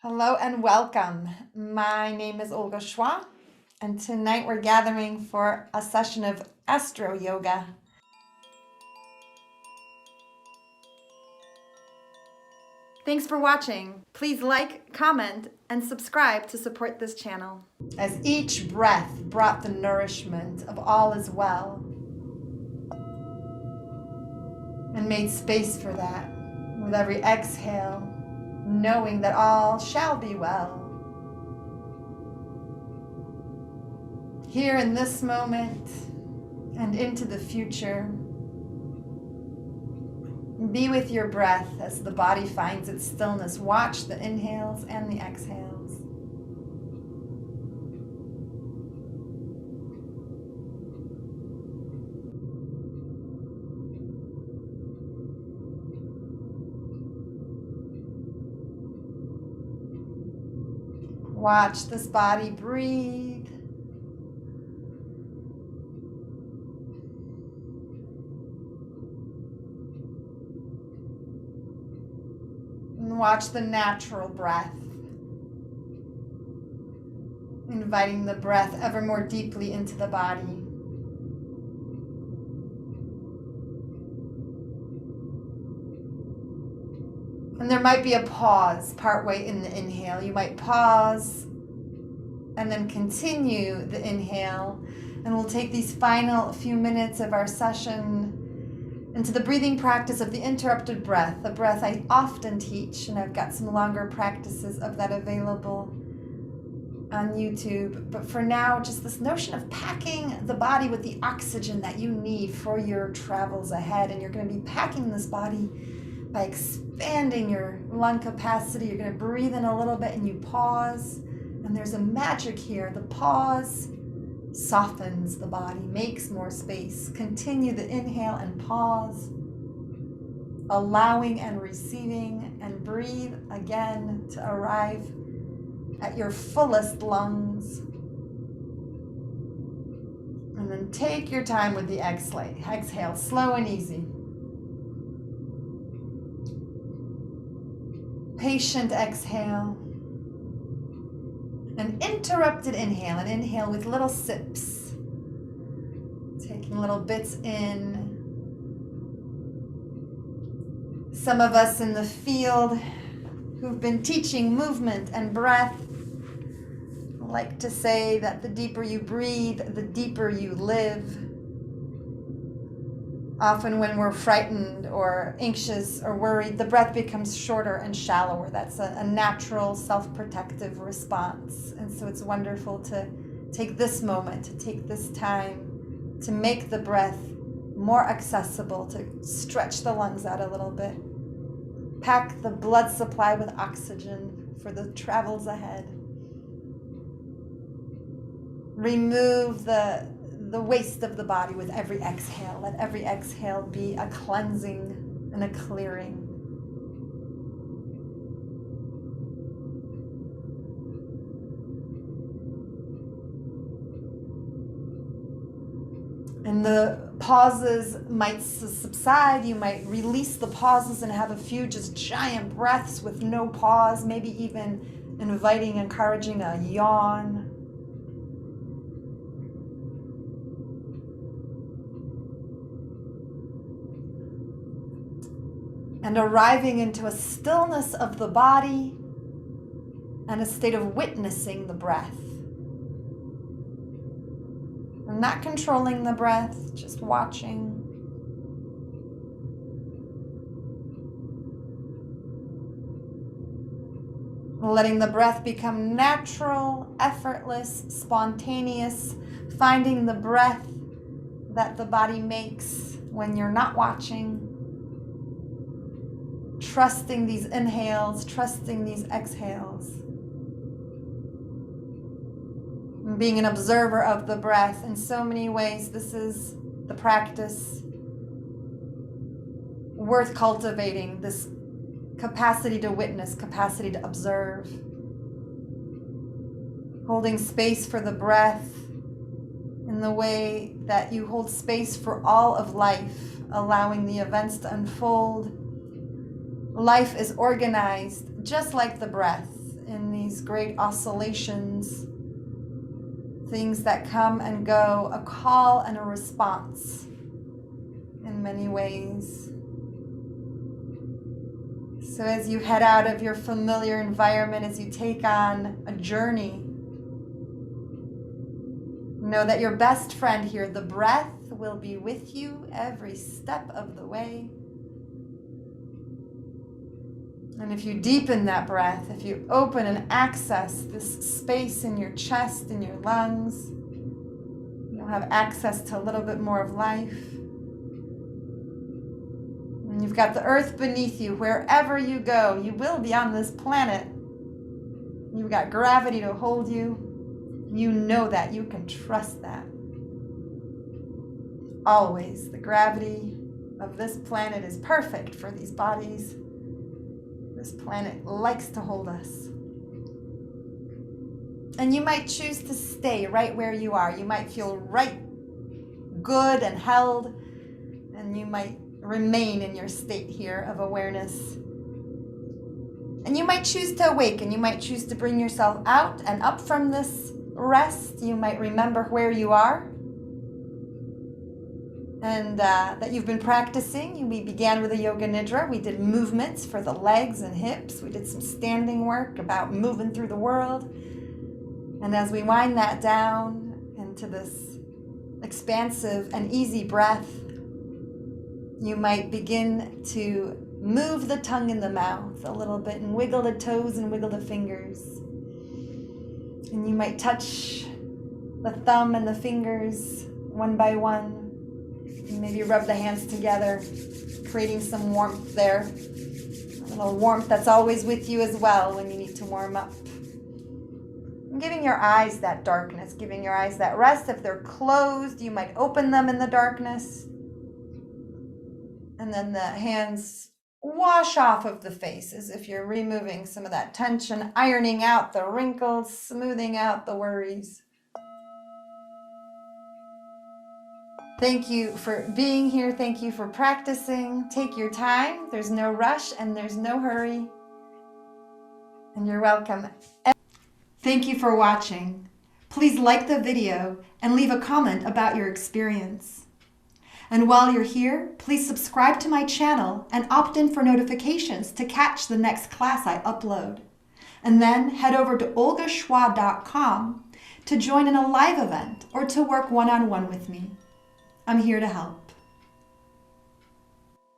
Hello and welcome. My name is Olga Chwa, and tonight we're gathering for a session of Astroyoga. Thanks for watching. Please like, comment, and subscribe to support this channel. As each breath brought the nourishment of all is well, and made space for that with every exhale, knowing that all shall be well. Here in this moment and into the future, be with your breath as the body finds its stillness. Watch the inhales and the exhales. Watch this body breathe. And watch the natural breath, inviting the breath ever more deeply into the body. And there might be a pause partway in the inhale. You might pause and then continue the inhale. And we'll take these final few minutes of our session into the breathing practice of the interrupted breath, the breath I often teach, and I've got some longer practices of that available on YouTube. But for now, just this notion of packing the body with the oxygen that you need for your travels ahead. And you're going to be packing this body by expanding your lung capacity. You're going to breathe in a little bit and you pause. And there's a magic here. The pause softens the body, makes more space. Continue the inhale and pause, allowing and receiving, and breathe again to arrive at your fullest lungs. And then take your time with the exhale, slow and easy. Patient exhale. An interrupted inhale, an inhale with little sips. Taking little bits in. Some of us in the field who've been teaching movement and breath like to say that the deeper you breathe, the deeper you live. Often when we're frightened or anxious or worried, the breath becomes shorter and shallower. That's a natural self-protective response. And so it's wonderful to take this moment, to take this time to make the breath more accessible, to stretch the lungs out a little bit. Pack the blood supply with oxygen for the travels ahead. Remove the waste of the body with every exhale. Let every exhale be a cleansing and a clearing. And the pauses might subside. You might release the pauses and have a few just giant breaths with no pause, maybe even inviting, encouraging a yawn. And arriving into a stillness of the body and a state of witnessing the breath. I'm not controlling the breath, just watching. Letting the breath become natural, effortless, spontaneous, finding the breath that the body makes when you're not watching. Trusting these inhales, trusting these exhales. Being an observer of the breath. In so many ways, this is the practice worth cultivating, this capacity to witness, capacity to observe. Holding space for the breath in the way that you hold space for all of life, allowing the events to unfold. Life is organized just like the breath. in these great oscillations, things that come and go, a call and a response in many ways. So as you head out of your familiar environment, as you take on a journey, know that your best friend here, the breath, will be with you every step of the way. And if you deepen that breath, if you open and access this space in your chest, in your lungs, you'll have access to a little bit more of life. And you've got the earth beneath you. Wherever you go, you will be on this planet. You've got gravity to hold you. You know that. You can trust that. Always. The gravity of this planet is perfect for these bodies. This planet likes to hold us. And you might choose to stay right where you are. You might feel right, good and held, and you might remain in your state here of awareness. And you might choose to awaken. You might choose to bring yourself out and up from this rest. You might remember where you are and that you've been practicing. We began with a yoga nidra. We did movements for the legs and hips. We did some standing work about moving through the world. And as we wind that down into this expansive and easy breath, you might begin to move the tongue in the mouth a little bit and wiggle the toes and wiggle the fingers. And you might touch the thumb and the fingers one by one. And maybe rub the hands together, creating some warmth there. A little warmth that's always with you as well when you need to warm up. And giving your eyes that darkness, giving your eyes that rest. If they're closed, you might open them in the darkness. And then the hands wash off of the face as if you're removing some of that tension, ironing out the wrinkles, smoothing out the worries. Thank you for being here. Thank you for practicing. Take your time. There's no rush and there's no hurry. And you're welcome. Thank you for watching. Please like the video and leave a comment about your experience. And while you're here, please subscribe to my channel and opt in for notifications to catch the next class I upload. And then head over to olgachwa.com to join in a live event or to work one-on-one with me. I'm here to help.